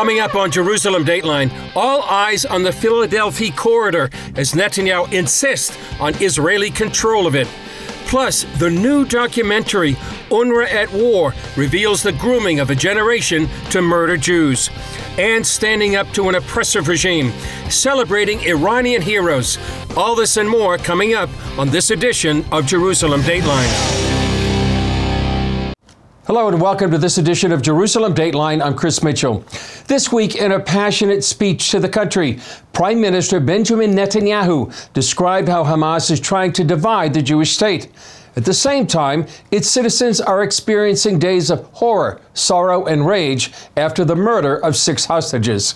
Coming up on Jerusalem Dateline, all eyes on the Philadelphia corridor as Netanyahu insists on Israeli control of it. Plus, the new documentary, UNRWA at War, reveals the grooming of a generation to murder Jews. And standing up to an oppressive regime, celebrating Iranian heroes. All this and more coming up on this edition of Jerusalem Dateline. Hello and welcome to this edition of Jerusalem Dateline. I'm Chris Mitchell. This week, in a passionate speech to the country, Prime Minister Benjamin Netanyahu described how Hamas is trying to divide the Jewish state. At the same time, its citizens are experiencing days of horror, sorrow, and rage after the murder of 6 hostages.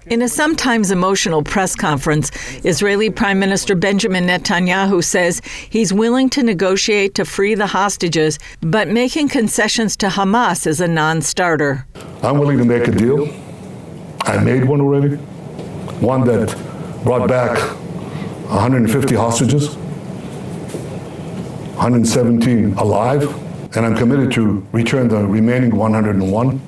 In a sometimes emotional press conference, Israeli Prime Minister Benjamin Netanyahu says he's willing to negotiate to free the hostages, but making concessions to Hamas is a non-starter. I'm willing to make a deal. I made one already, one that brought back 150 hostages, 117 alive, and I'm committed to return the remaining 101.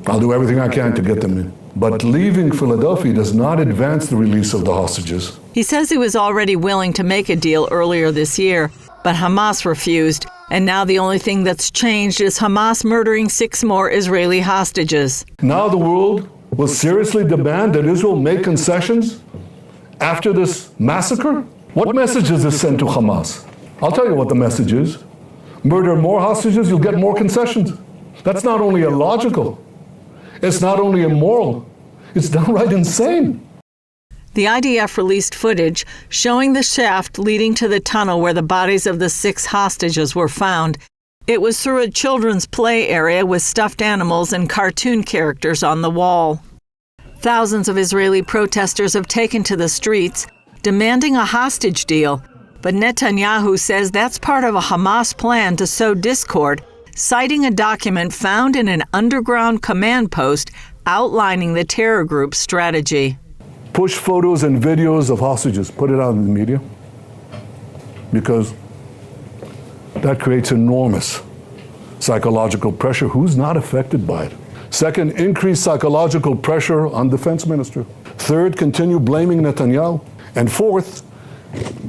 I'll do everything I can to get them in. But leaving Philadelphia does not advance the release of the hostages. He says he was already willing to make a deal earlier this year, but Hamas refused. And now the only thing that's changed is Hamas murdering 6 more Israeli hostages. Now the world will seriously demand that Israel make concessions after this massacre? What message does this send to Hamas? I'll tell you what the message is. Murder more hostages, you'll get more concessions. That's not only illogical, it's not only immoral, it's downright insane. The IDF released footage showing the shaft leading to the tunnel where the bodies of the 6 hostages were found. It was through a children's play area with stuffed animals and cartoon characters on the wall. Thousands of Israeli protesters have taken to the streets, demanding a hostage deal. But Netanyahu says that's part of a Hamas plan to sow discord, citing a document found in an underground command post outlining the terror group's strategy. Push photos and videos of hostages, put it out in the media, because that creates enormous psychological pressure. Who's not affected by it? Second, increase psychological pressure on defense minister. Third, continue blaming Netanyahu. And fourth,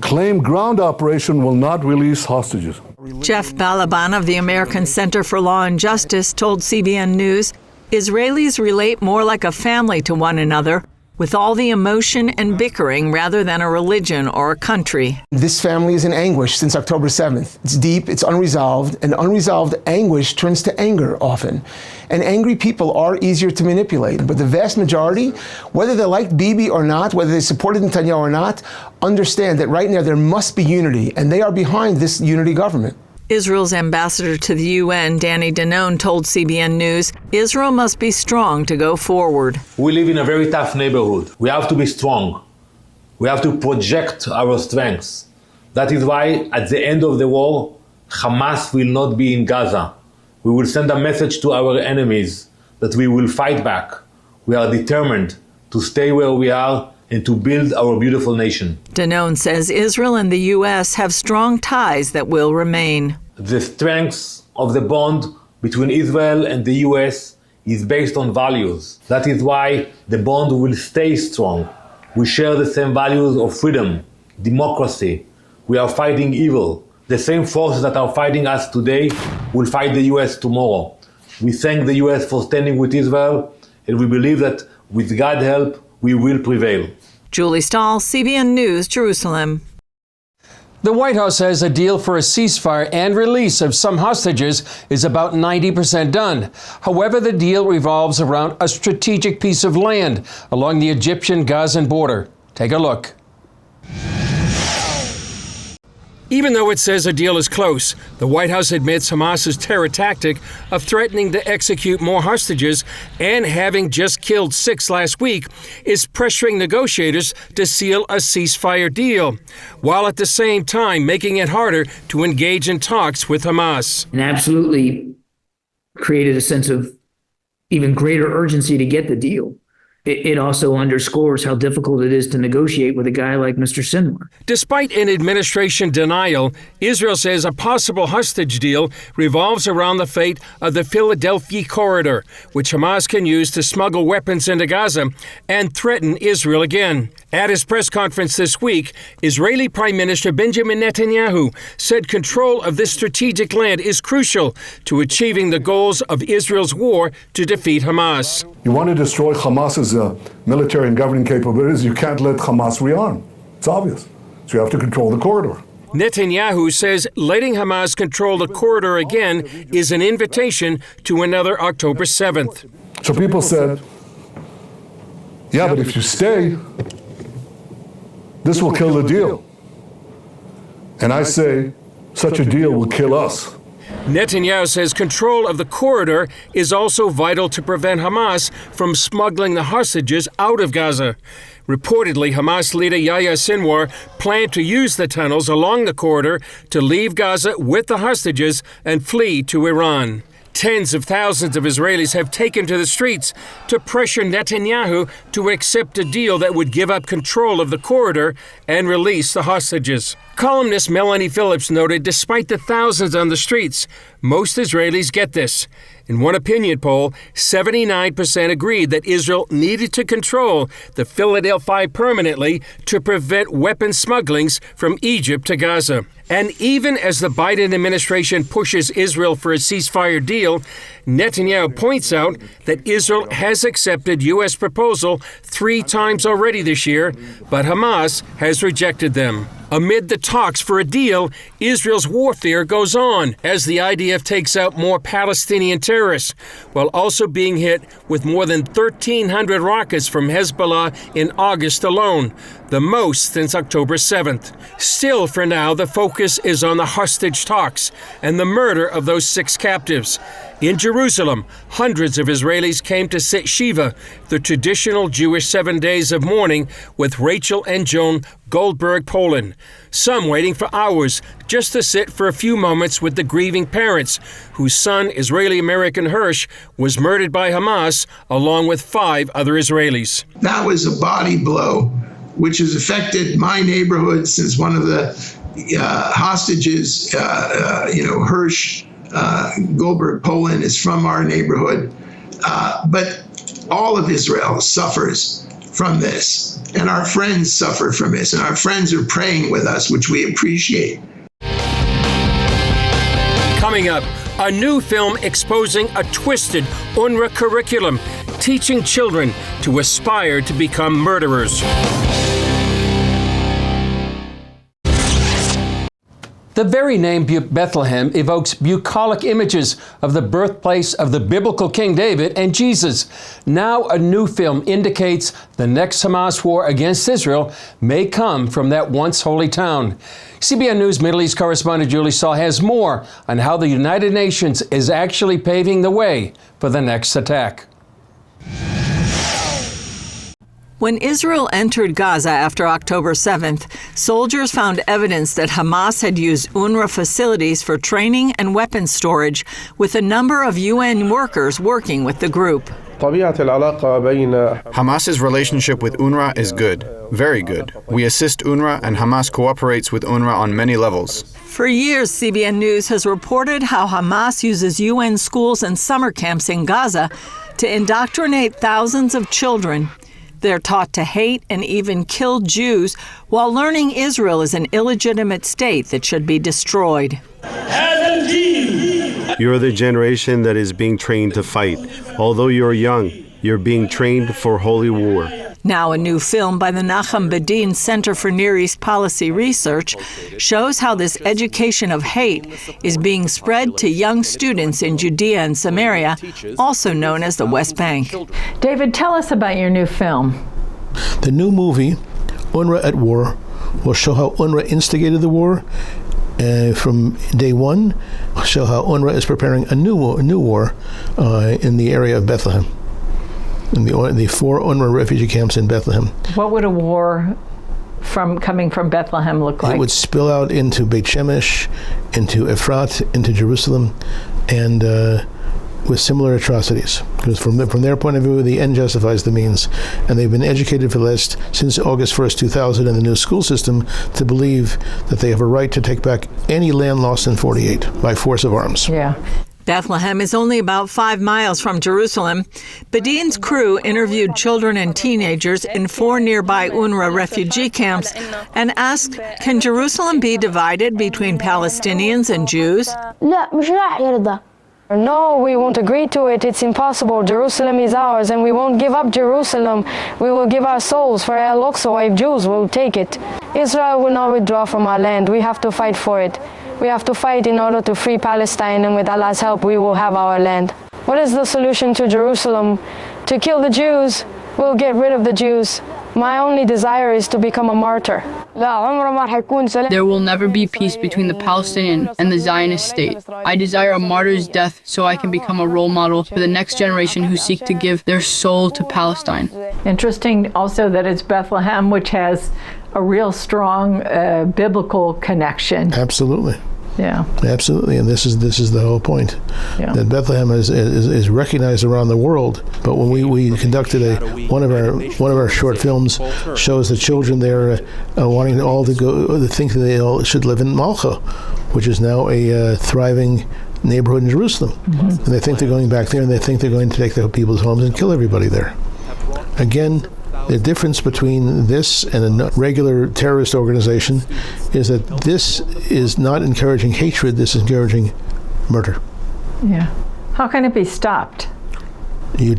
claim ground operation will not release hostages. Jeff Balaban of the American Center for Law and Justice told CBN News, Israelis relate more like a family to one another, with all the emotion and bickering rather than a religion or a country. This family is in anguish since October 7th. It's deep, it's unresolved, and unresolved anguish turns to anger often. And angry people are easier to manipulate. But the vast majority, whether they like Bibi or not, whether they supported Netanyahu or not, understand that right now there must be unity, and they are behind this unity government. Israel's ambassador to the UN, Danny Danone, told CBN News, Israel must be strong to go forward. We live in a very tough neighborhood. We have to be strong. We have to project our strengths. That is why, at the end of the war, Hamas will not be in Gaza. We will send a message to our enemies that we will fight back. We are determined to stay where we are and to build our beautiful nation. Danone says Israel and the U.S. have strong ties that will remain. The strength of the bond between Israel and the U.S. is based on values. That is why the bond will stay strong. We share the same values of freedom, democracy. We are fighting evil. The same forces that are fighting us today will fight the U.S. tomorrow. We thank the U.S. for standing with Israel, and we believe that with God's help, we will prevail. Julie Stahl, CBN News, Jerusalem. The White House says a deal for a ceasefire and release of some hostages is about 90% done. However, the deal revolves around a strategic piece of land along the Egyptian-Gazan border. Take a look. Even though it says a deal is close, the White House admits Hamas's terror tactic of threatening to execute more hostages and having just killed 6 last week is pressuring negotiators to seal a ceasefire deal, while at the same time making it harder to engage in talks with Hamas. And absolutely created a sense of even greater urgency to get the deal. it also underscores how difficult it is to negotiate with a guy like Mr. Sinwar. Despite an administration denial, Israel says a possible hostage deal revolves around the fate of the Philadelphia corridor, which Hamas can use to smuggle weapons into Gaza and threaten Israel again. At his press conference this week, Israeli Prime Minister Benjamin Netanyahu said control of this strategic land is crucial to achieving the goals of Israel's war to defeat Hamas. You want to destroy Hamas's military and governing capabilities, you can't let Hamas rearm. It's obvious. So you have to control the corridor. Netanyahu says letting Hamas control the corridor again is an invitation to another October 7th. So people said, yeah, but if you stay, this will kill the deal. And I say, such a deal will kill us. Netanyahu says control of the corridor is also vital to prevent Hamas from smuggling the hostages out of Gaza. Reportedly, Hamas leader Yahya Sinwar planned to use the tunnels along the corridor to leave Gaza with the hostages and flee to Iran. Tens of thousands of Israelis have taken to the streets to pressure Netanyahu to accept a deal that would give up control of the corridor and release the hostages. Columnist Melanie Phillips noted despite the thousands on the streets, most Israelis get this. In one opinion poll, 79% agreed that Israel needed to control the Philadelphia permanently to prevent weapon smugglings from Egypt to Gaza. And even as the Biden administration pushes Israel for a ceasefire deal, Netanyahu points out that Israel has accepted U.S. proposal 3 times already this year, but Hamas has rejected them. Amid the talks for a deal, Israel's warfare goes on as the IDF takes out more Palestinian terrorists, while also being hit with more than 1,300 rockets from Hezbollah in August alone, the most since October 7th. Still, for now, the focus is on the hostage talks and the murder of those 6 captives. In Jerusalem, hundreds of Israelis came to sit Shiva, the traditional Jewish 7 days of mourning, with Rachel and Joan Goldberg Poland. Some waiting for hours just to sit for a few moments with the grieving parents, whose son, Israeli-American Hirsch, was murdered by Hamas along with 5 other Israelis. That was a body blow, which has affected my neighborhood since one of the hostages, Hirsch, Goldberg Poland is from our neighborhood, but all of Israel suffers from this, and our friends suffer from this, and our friends are praying with us, which we appreciate. Coming up, a new film exposing a twisted UNRWA curriculum, teaching children to aspire to become murderers. The very name Bethlehem evokes bucolic images of the birthplace of the biblical King David and Jesus. Now a new film indicates the next Hamas war against Israel may come from that once holy town. CBN News Middle East correspondent Julie Saul has more on how the United Nations is actually paving the way for the next attack. When Israel entered Gaza after October 7th, soldiers found evidence that Hamas had used UNRWA facilities for training and weapons storage, with a number of UN workers working with the group. Hamas's relationship with UNRWA is good, very good. We assist UNRWA and Hamas cooperates with UNRWA on many levels. For years, CBN News has reported how Hamas uses UN schools and summer camps in Gaza to indoctrinate thousands of children. They're taught to hate and even kill Jews while learning Israel is an illegitimate state that should be destroyed. You're the generation that is being trained to fight. Although you're young, you're being trained for holy war. Now a new film by the Nachum Bedin Center for Near East Policy Research shows how this education of hate is being spread to young students in Judea and Samaria, also known as the West Bank. David, tell us about your new film. The new movie, UNRWA at War, will show how UNRWA instigated the war from day one, show how UNRWA is preparing a new war in the area of Bethlehem. In the 4 UNRWA refugee camps in Bethlehem. What would a war coming from Bethlehem look like? It would spill out into Beit Shemesh, into Efrat, into Jerusalem, and with similar atrocities. Because from their point of view, the end justifies the means. And they've been educated since August 1st, 2000 in the new school system to believe that they have a right to take back any land lost in 48 by force of arms. Yeah. Bethlehem is only about 5 miles from Jerusalem. Badin's crew interviewed children and teenagers in 4 nearby UNRWA refugee camps and asked, can Jerusalem be divided between Palestinians and Jews? No, we won't agree to it. It's impossible. Jerusalem is ours, and we won't give up Jerusalem. We will give our souls for Al-Aqsa if Jews will take it. Israel will not withdraw from our land. We have to fight for it. We have to fight in order to free Palestine, and with Allah's help, we will have our land. What is the solution to Jerusalem? To kill the Jews. We'll get rid of the Jews. My only desire is to become a martyr. There will never be peace between the Palestinian and the Zionist state. I desire a martyr's death so I can become a role model for the next generation who seek to give their soul to Palestine. Interesting also that it's Bethlehem, which has a real strong biblical connection. Absolutely. Yeah. Absolutely, and this is the whole point. Yeah. That Bethlehem is recognized around the world. But when we conducted one of our short films shows the children there wanting all to go, think that they all should live in Malcha, which is now a thriving neighborhood in Jerusalem. Mm-hmm. And they think they're going back there, and they think they're going to take the people's homes and kill everybody there. Again, the difference between this and a regular terrorist organization is that this is not encouraging hatred, this is encouraging murder. Yeah. How can it be stopped? You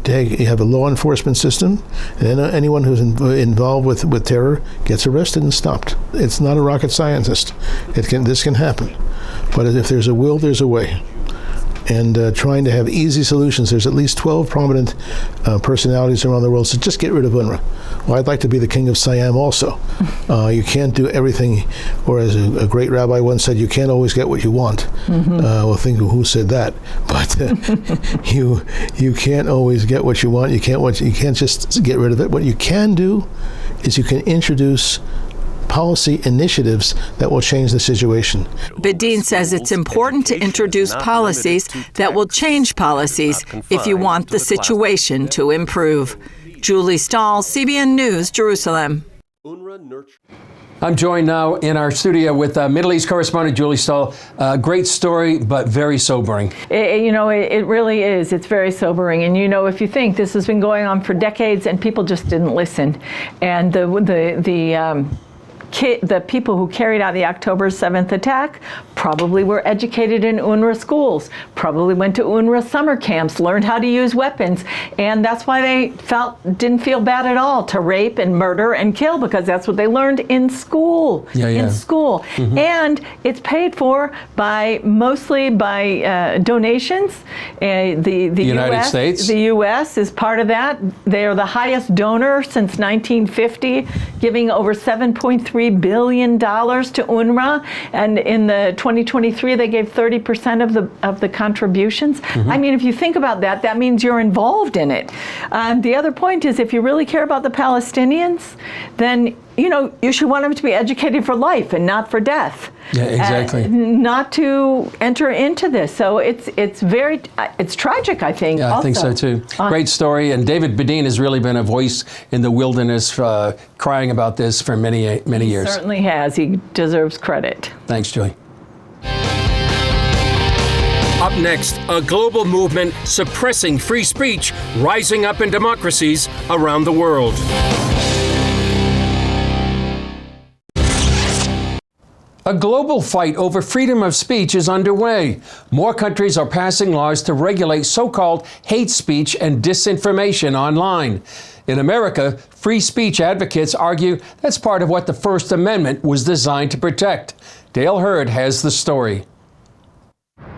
have a law enforcement system, and anyone who's involved with terror gets arrested and stopped. It's not a rocket scientist. This can happen. But if there's a will, there's a way. And trying to have easy solutions. There's at least 12 prominent personalities around the world, so just get rid of UNRWA. Well, I'd like to be the king of Siam also. You can't do everything, or as a great rabbi once said, you can't always get what you want. Mm-hmm. Well, think of who said that. But you can't always get what you want. You can't just get rid of it. What you can do is you can introduce policy initiatives that will change the situation. Badin says it's important to introduce policies that will change policies if you want the situation to improve. Julie Stahl, CBN News, Jerusalem. I'm joined now in our studio with Middle East correspondent Julie Stahl. Great story, but very sobering. It really is. It's very sobering. And, if you think this has been going on for decades and people just didn't listen. And the people who carried out the October 7th attack probably were educated in UNRWA schools, probably went to UNRWA summer camps, learned how to use weapons, and that's why they didn't feel bad at all to rape and murder and kill, because that's what they learned in school. In school. Mm-hmm. And it's paid for mostly by donations. The United States? The U.S. is part of that. They are the highest donor since 1950, giving over $7.3 billion to UNRWA, and in the 2023 they gave 30% of the contributions. Mm-hmm. I mean, if you think about that, that means you're involved in it. The other point is, if you really care about the Palestinians, then you should want them to be educated for life and not for death. Yeah, exactly. Not to enter into this. So it's tragic, I think. Yeah, I think so too. Great story. And David Badin has really been a voice in the wilderness, crying about this for many years. He certainly has. He deserves credit. Thanks, Julie. Up next, a global movement suppressing free speech rising up in democracies around the world. A global fight over freedom of speech is underway. More countries are passing laws to regulate so-called hate speech and disinformation online. In America, free speech advocates argue that's part of what the First Amendment was designed to protect. Dale Hurd has the story.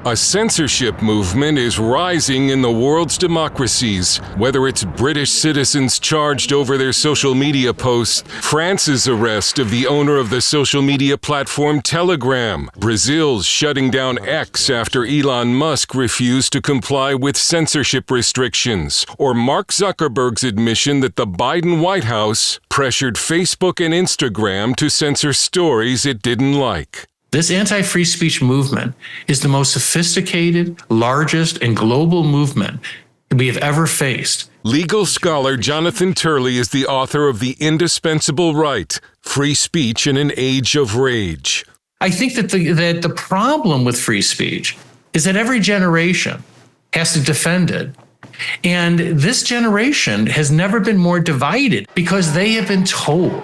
A censorship movement is rising in the world's democracies, whether it's British citizens charged over their social media posts, France's arrest of the owner of the social media platform Telegram, Brazil's shutting down X after Elon Musk refused to comply with censorship restrictions, or Mark Zuckerberg's admission that the Biden White House pressured Facebook and Instagram to censor stories it didn't like. This anti-free speech movement is the most sophisticated, largest, and global movement we have ever faced. Legal scholar Jonathan Turley is the author of The Indispensable Right, Free Speech in an Age of Rage. I think that the problem with free speech is that every generation has to defend it. And this generation has never been more divided because they have been told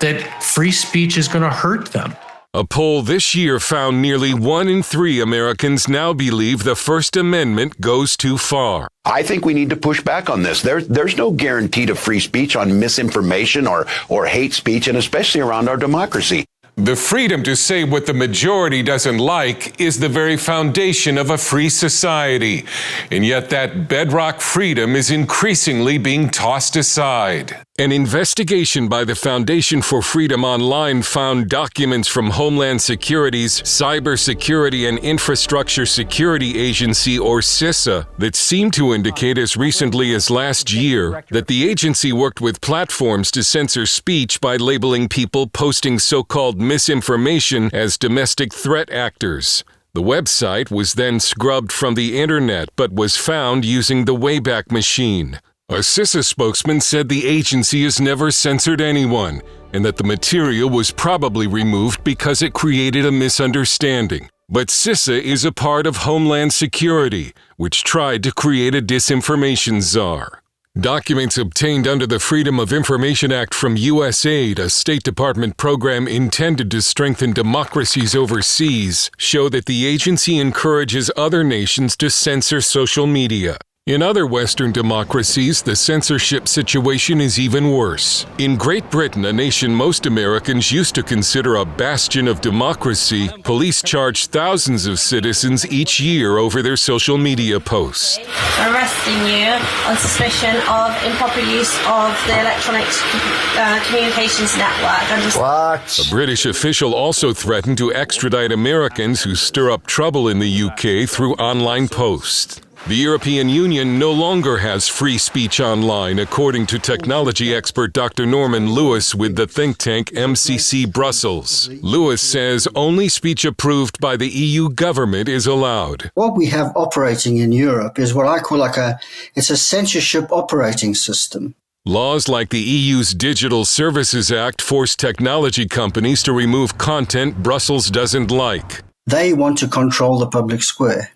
that free speech is going to hurt them. A poll this year found nearly 1 in 3 Americans now believe the First Amendment goes too far. I think we need to push back on this. There's no guarantee to free speech on misinformation or hate speech, and especially around our democracy. The freedom to say what the majority doesn't like is the very foundation of a free society. And yet that bedrock freedom is increasingly being tossed aside. An investigation by the Foundation for Freedom Online found documents from Homeland Security's Cybersecurity and Infrastructure Security Agency, or CISA, that seem to indicate as recently as last year that the agency worked with platforms to censor speech by labeling people posting so-called misinformation as domestic threat actors. The website was then scrubbed from the internet but was found using the Wayback Machine. A CISA spokesman said the agency has never censored anyone and that the material was probably removed because it created a misunderstanding. But CISA is a part of Homeland Security, which tried to create a disinformation czar. Documents obtained under the Freedom of Information Act from USAID, a State Department program intended to strengthen democracies overseas, show that the agency encourages other nations to censor social media. In other Western democracies, the censorship situation is even worse. In Great Britain, a nation most Americans used to consider a bastion of democracy, police charge thousands of citizens each year over their social media posts. Arresting you on suspicion of improper use of the electronic communications network. What? A British official also threatened to extradite Americans who stir up trouble in the UK through online posts. The European Union no longer has free speech online, according to technology expert Dr. Norman Lewis with the think tank MCC Brussels. Lewis says only speech approved by the EU government is allowed. What we have operating in Europe is what I call it's a censorship operating system. Laws like the EU's Digital Services Act force technology companies to remove content Brussels doesn't like. They want to control the public square.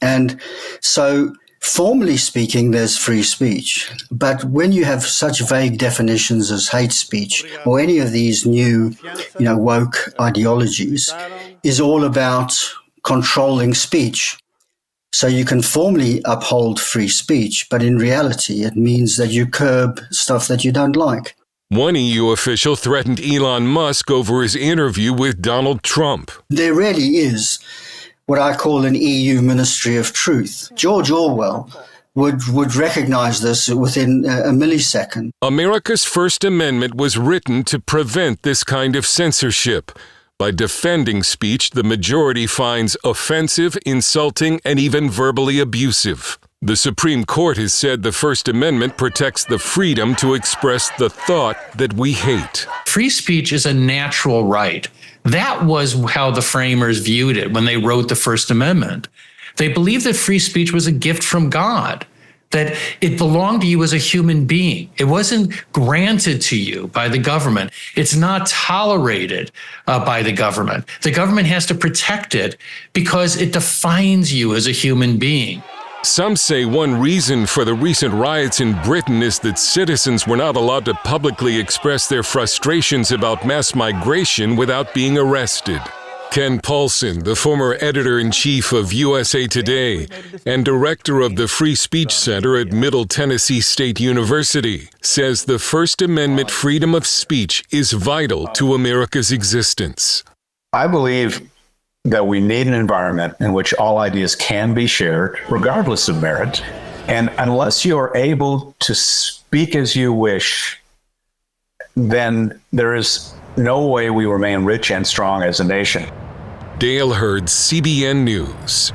And so, formally speaking, there's free speech. But when you have such vague definitions as hate speech or any of these new, woke ideologies, is all about controlling speech. So you can formally uphold free speech, but in reality, it means that you curb stuff that you don't like. One EU official threatened Elon Musk over his interview with Donald Trump. There really is what I call an EU Ministry of Truth. George Orwell would recognize this within a millisecond. America's First Amendment was written to prevent this kind of censorship. By defending speech the majority finds offensive, insulting, and even verbally abusive. The Supreme Court has said the First Amendment protects the freedom to express the thought that we hate. Free speech is a natural right. That was how the framers viewed it when they wrote the First Amendment. They believed that free speech was a gift from God, that it belonged to you as a human being. It wasn't granted to you by the government. It's not tolerated by the government. The government has to protect it because it defines you as a human being. Some say one reason for the recent riots in Britain is that citizens were not allowed to publicly express their frustrations about mass migration without being arrested. Ken Paulson, the former editor-in-chief of USA Today and director of the Free Speech Center at Middle Tennessee State University, says the First Amendment freedom of speech is vital to America's existence. I believe that we need an environment in which all ideas can be shared, regardless of merit. And unless you're able to speak as you wish, then there is no way we remain rich and strong as a nation. Dale Hurd, CBN News.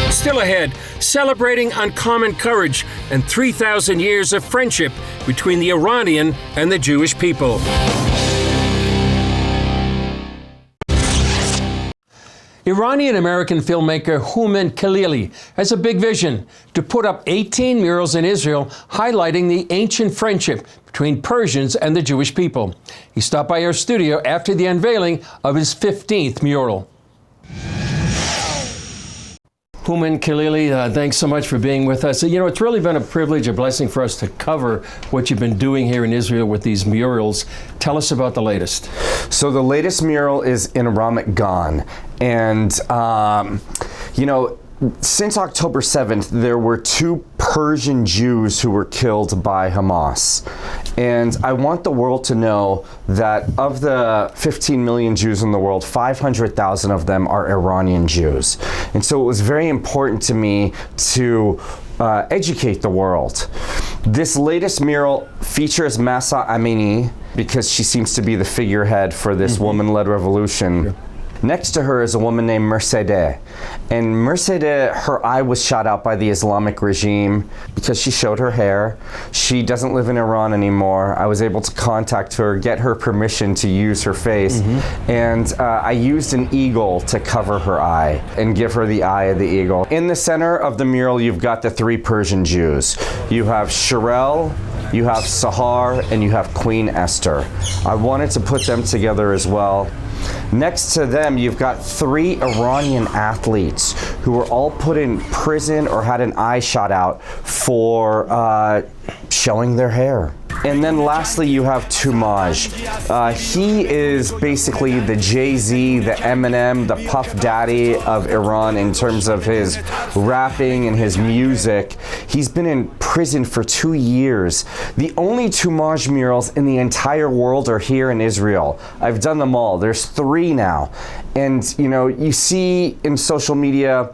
Still ahead, celebrating uncommon courage and 3,000 years of friendship between the Iranian and the Jewish people. Iranian-American filmmaker Houmen Khalili has a big vision to put up 18 murals in Israel highlighting the ancient friendship between Persians and the Jewish people. He stopped by our studio after the unveiling of his 15th mural. Houmen Khalili, thanks so much for being with us. You know, it's really been a privilege, a blessing for us to cover what you've been doing here in Israel with these murals. Tell us about the latest. So the latest mural is in Ramat Gan. And, you know, since October 7th, there were 2 Persian Jews who were killed by Hamas. And I want the world to know that of the 15 million Jews in the world, 500,000 of them are Iranian Jews. And so it was very important to me to educate the world. This latest mural features Mahsa Amini because she seems to be the figurehead for this woman-led revolution. Yeah. Next to her is a woman named Mercedes. And Mercedes, her eye was shot out by the Islamic regime because she showed her hair. She doesn't live in Iran anymore. I was able to contact her, get her permission to use her face. And I used an eagle to cover her eye and give her the eye of the eagle. In the center of the mural, you've got the 3 Persian Jews. You have Sharel, you have Sahar, and you have Queen Esther. I wanted to put them together as well. Next to them, you've got 3 Iranian athletes who were all put in prison or had an eye shot out for showing their hair. And then lastly, you have Tumaj. He is basically the Jay-Z, the Eminem, the Puff Daddy of Iran in terms of his rapping and his music. He's been in prison for 2 years. The only Tumaj murals in the entire world are here in Israel. I've done them all. There's 3 now. And, you know, you see in social media,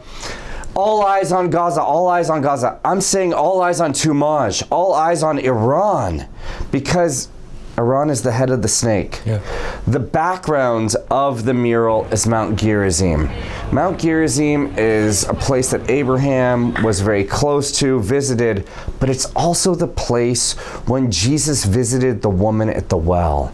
all eyes on Gaza, all eyes on Gaza. I'm saying all eyes on Tumaj, all eyes on Iran, because Iran is the head of the snake. Yeah. The background of the mural is Mount Gerizim. Mount Gerizim is a place that Abraham was very close to, visited, but it's also the place when Jesus visited the woman at the well.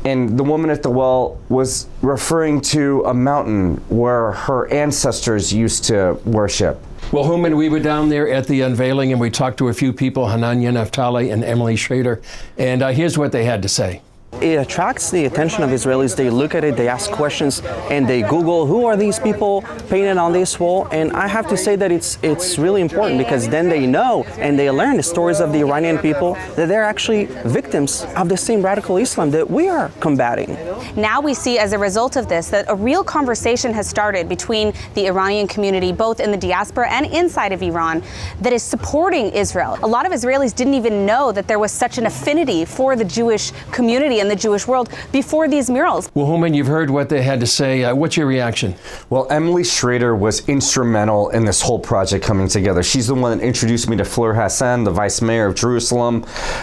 And the woman at the well was referring to a mountain where her ancestors used to worship. Well, Houmen, we were down there at the unveiling and we talked to a few people, Hananya Naftali and Emily Schrader, and here's what they had to say. It attracts the attention of Israelis. They look at it, they ask questions, and they Google, who are these people painted on this wall? And I have to say that it's really important because then they know and they learn the stories of the Iranian people, that they're actually victims of the same radical Islam that we are combating. Now we see as a result of this that a real conversation has started between the Iranian community, both in the diaspora and inside of Iran, that is supporting Israel. A lot of Israelis didn't even know that there was such an affinity for the Jewish community and the Jewish world before these murals. Well, Houmen, you've heard what they had to say. What's your reaction? Well, Emily Schrader was instrumental in this whole project coming together. She's the one that introduced me to Fleur Hassan, the vice mayor of Jerusalem.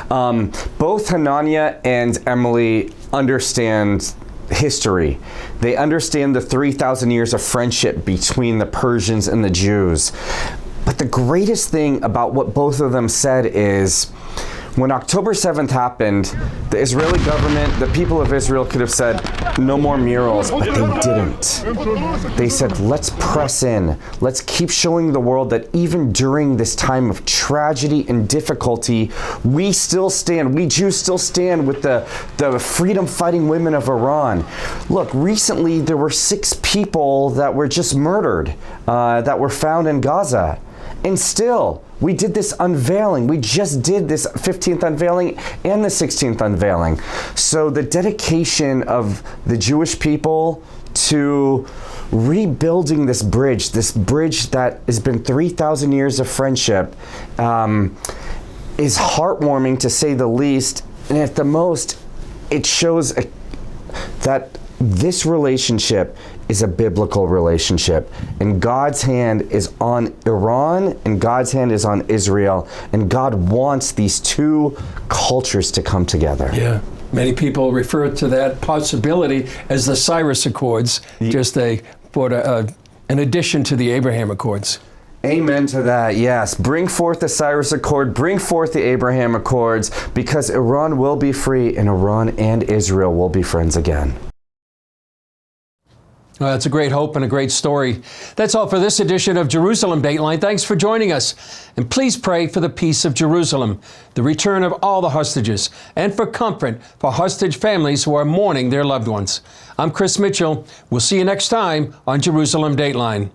Both Hananya and Emily understand history. They understand the 3,000 years of friendship between the Persians and the Jews. But the greatest thing about what both of them said is, when October 7th happened, the Israeli government, the people of Israel could have said, no more murals, but they didn't. They said, let's press in. Let's keep showing the world that even during this time of tragedy and difficulty, we still stand, we Jews still stand with the freedom-fighting women of Iran. Look, recently there were 6 people that were just murdered, that were found in Gaza. And still, we did this unveiling. We just did this 15th unveiling and the 16th unveiling. So the dedication of the Jewish people to rebuilding this bridge that has been 3,000 years of friendship, is heartwarming to say the least. And at the most, it shows that this relationship is a biblical relationship, and God's hand is on Iran and God's hand is on Israel, and God wants these 2 cultures to come together. Yeah. Many people refer to that possibility as the Cyrus Accords, just an addition to the Abraham Accords. Amen to that, yes. Bring forth the Cyrus Accord, bring forth the Abraham Accords, because Iran will be free and Iran and Israel will be friends again. Well, that's a great hope and a great story. That's all for this edition of Jerusalem Dateline. Thanks for joining us. And please pray for the peace of Jerusalem, the return of all the hostages, and for comfort for hostage families who are mourning their loved ones. I'm Chris Mitchell. We'll see you next time on Jerusalem Dateline.